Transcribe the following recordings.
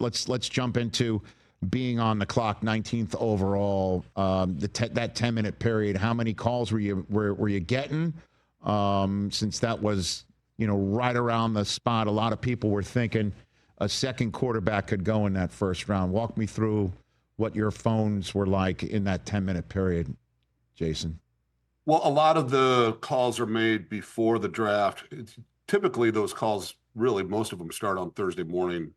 let's jump into being on the clock, 19th overall. That 10-minute period. How many calls were you getting? Since that was right around the spot, a lot of people were thinking a second quarterback could go in that first round. Walk me through what your phones were like in that 10-minute period, Jason. Well, a lot of the calls are made before the draft. Typically, those calls, really, most of them start on Thursday morning,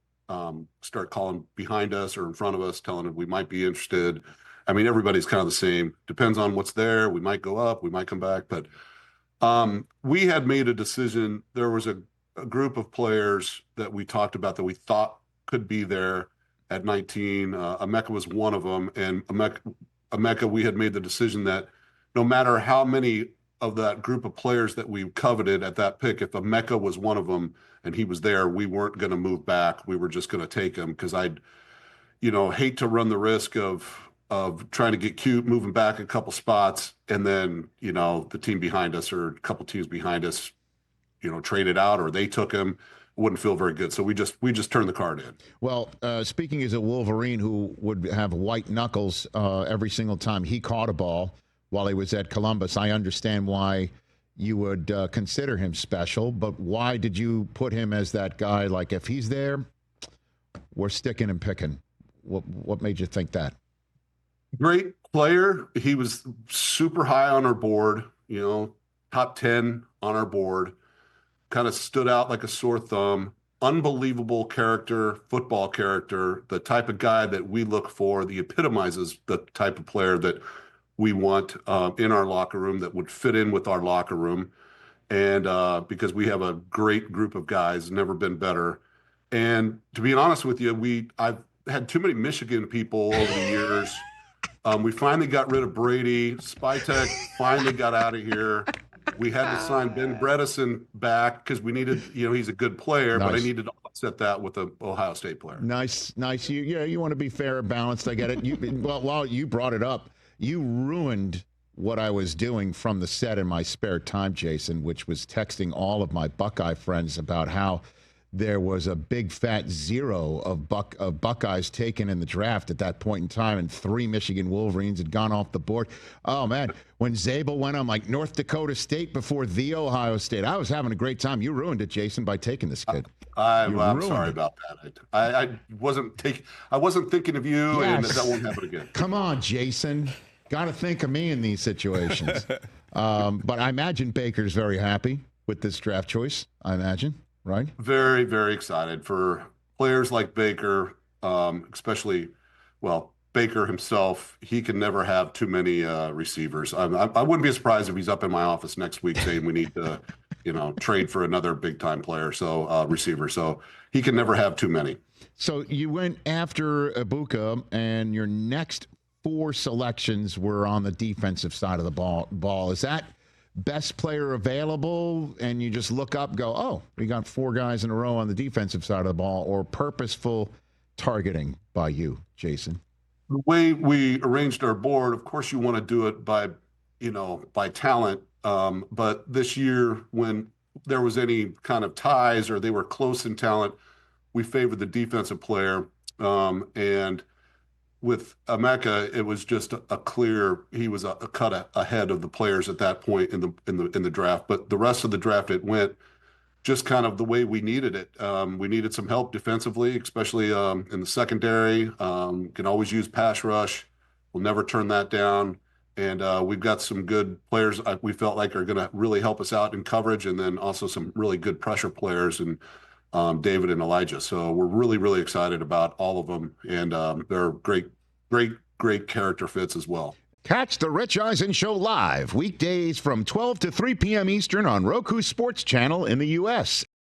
start calling behind us or in front of us, telling them we might be interested. I mean, everybody's kind of the same. Depends on what's there. We might go up, we might come back. But we had made a decision. There was a group of players that we talked about that we thought could be there at 19. Emeka was one of them. And Emeka, we had made the decision that no matter how many of that group of players that we coveted at that pick, if Emeka was one of them and he was there, we weren't going to move back. We were just going to take him because I'd, hate to run the risk of trying to get cute, moving back a couple spots, and then, the team behind us or a couple teams behind us, traded out or they took him. Wouldn't feel very good. So we just turned the card in. Well, speaking as a Wolverine who would have white knuckles every single time he caught a ball while he was at Columbus, I understand why you would consider him special, but why did you put him as that guy? Like, if he's there, we're sticking and picking. What made you think that? Great player. He was super high on our board, top 10 on our board. Kind of stood out like a sore thumb. Unbelievable character, football character, the type of guy that we look for, the epitomizes the type of player that we want in our locker room, that would fit in with our locker room. And because we have a great group of guys, never been better. And to be honest with you, I've had too many Michigan people over the years. We finally got rid of Brady. Spytek finally got out of here. We had to sign Ben Bredesen back because we needed, he's a good player, nice. But I needed to offset that with an Ohio State player. Nice. You want to be fair and balanced. I get it. Well, while you brought it up, you ruined what I was doing from the set in my spare time, Jason, which was texting all of my Buckeye friends about how there was a big fat zero of Buckeyes taken in the draft at that point in time, and 3 Michigan Wolverines had gone off the board. Oh, man, when Zabel went on like North Dakota State before the Ohio State, I was having a great time. You ruined it, Jason, by taking this kid. I'm sorry about that. I wasn't thinking of you, yes. And that won't happen again. Come on, Jason. Got to think of me in these situations. But I imagine Baker's very happy with this draft choice, I imagine. Right. Very, very excited for players like Baker, especially, Baker himself. He can never have too many receivers. I wouldn't be surprised if he's up in my office next week saying we need to, trade for another big time player. So receiver. So he can never have too many. So you went after Egbuka, and your next 4 selections were on the defensive side of the ball. Is that best player available, and you just look up, go, oh, we got 4 guys in a row on the defensive side of the ball, or purposeful targeting by you, Jason? The way we arranged our board, of course, you want to do it by talent. But this year, when there was any kind of ties or they were close in talent, we favored the defensive player. And with Emeka, it was just a clear, he was a cut ahead of the players at that point in the draft. But the rest of the draft, it went just kind of the way we needed it. We needed some help defensively, especially in the secondary. Can always use pass rush. We'll never turn that down. And we've got some good players we felt like are going to really help us out in coverage, and then also some really good pressure players and David and Elijah. So we're really, really excited about all of them. And they're great character fits as well. Catch the Rich Eisen Show live weekdays from 12 to 3 p.m. Eastern on Roku Sports Channel in the U.S.